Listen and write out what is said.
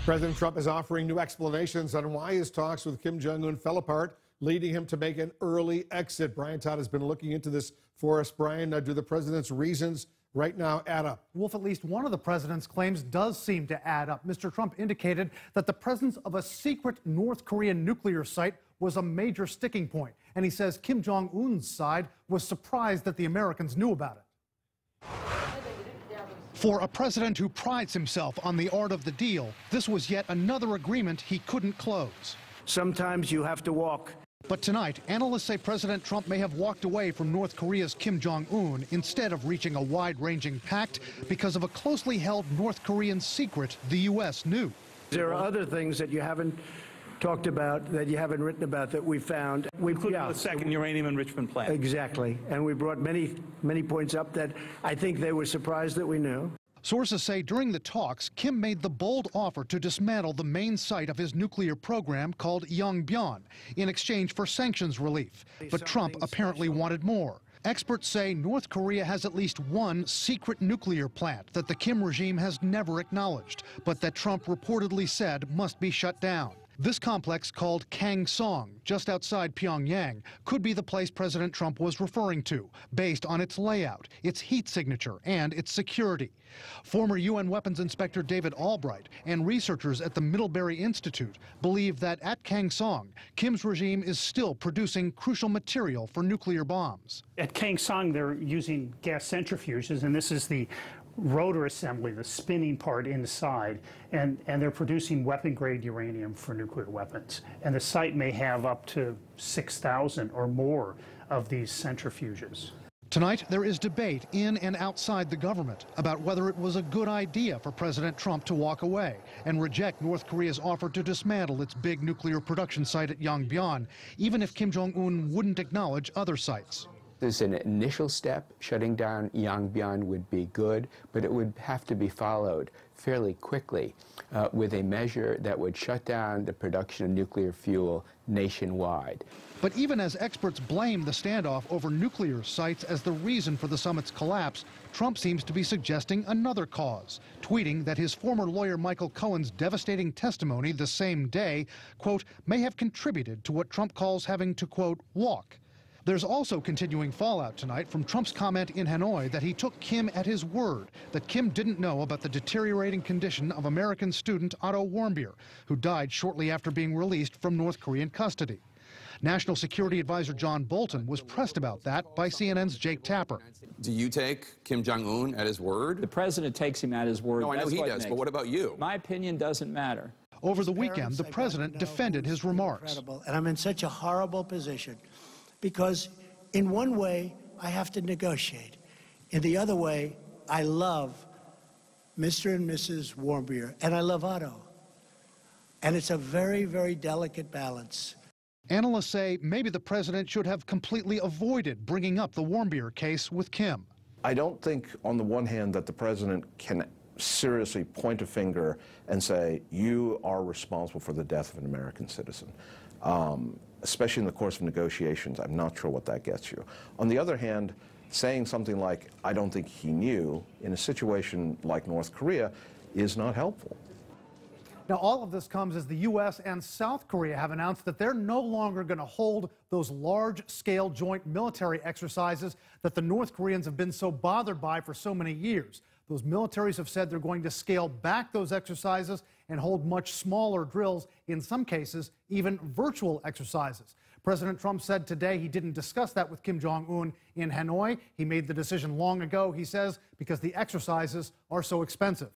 President Trump is offering new explanations on why his talks with Kim Jong-un fell apart, leading him to make an early exit. Brian Todd has been looking into this for us. Brian, do the president's reasons right now add up? Wolf, at least one of the president's claims does seem to add up. Mr. Trump indicated that the presence of a secret North Korean nuclear site was a major sticking point. And he says Kim Jong-un's side was surprised that the Americans knew about it. For a president who prides himself on the art of the deal, this was yet another agreement he couldn't close. Sometimes you have to walk. But tonight, analysts say President Trump may have walked away from North Korea's Kim Jong-un instead of reaching a wide-ranging pact because of a closely held North Korean secret the U.S. knew. There are other things that you haven't talked about, that you haven't written about, that we found. Including the second uranium enrichment plant. Exactly. And we brought many points up that I think they were surprised that we knew. Sources say during the talks, Kim made the bold offer to dismantle the main site of his nuclear program called Warmbier in exchange for sanctions relief. But Trump apparently wanted more. Experts say North Korea has at least one secret nuclear plant that the Kim regime has never acknowledged, but that Trump reportedly said must be shut down. This complex, called Kangsong, just outside Pyongyang, could be the place President Trump was referring to, based on its layout, its heat signature, and its security. Former UN weapons inspector David Albright and researchers at the Middlebury Institute believe that at Kangsong, Kim's regime is still producing crucial material for nuclear bombs. At Kangsong, they're using gas centrifuges, and this is the rotor assembly, the spinning part inside, and they're producing weapon-grade uranium for nuclear weapons. And the site may have up to 6,000 or more of these centrifuges. Tonight, there is debate in and outside the government about whether it was a good idea for President Trump to walk away and reject North Korea's offer to dismantle its big nuclear production site at Warmbier, even if Kim Jong-un wouldn't acknowledge other sites. As an initial step, shutting down Warmbier would be good, but it would have to be followed fairly quickly with a measure that would shut down the production of nuclear fuel nationwide. But even as experts blame the standoff over nuclear sites as the reason for the summit's collapse, Trump seems to be suggesting another cause, tweeting that his former lawyer Michael Cohen's devastating testimony the same day, quote, may have contributed to what Trump calls having to, quote, walk. There's also continuing fallout tonight from Trump's comment in Hanoi that he took Kim at his word, that Kim didn't know about the deteriorating condition of American student Otto Warmbier, who died shortly after being released from North Korean custody. National Security Advisor John Bolton was pressed about that by CNN's Jake Tapper. Do you take Kim Jong-un at his word? The president takes him at his word. No, I know he does, but what about you? My opinion doesn't matter. Over the weekend, the president defended his remarks. And I'm in such a horrible position because in one way, I have to negotiate. In the other way, I love Mr. and Mrs. Warmbier, and I love Otto. And it's a very, very delicate balance. Analysts say maybe the president should have completely avoided bringing up the Warmbier case with Kim. I don't think, on the one hand, that the president can seriously point a finger and say, you are responsible for the death of an American citizen. Especially in the course of negotiations, I'm not sure what that gets you. On the other hand, saying something like, I don't think he knew, in a situation like North Korea, is not helpful. Now, all of this comes as the U.S. and South Korea have announced that they're no longer going to hold those large-scale joint military exercises that the North Koreans have been so bothered by for so many years. Those militaries have said they're going to scale back those exercises and hold much smaller drills, in some cases, even virtual exercises. President Trump said today he didn't discuss that with Kim Jong-un in Hanoi. He made the decision long ago, he says, because the exercises are so expensive.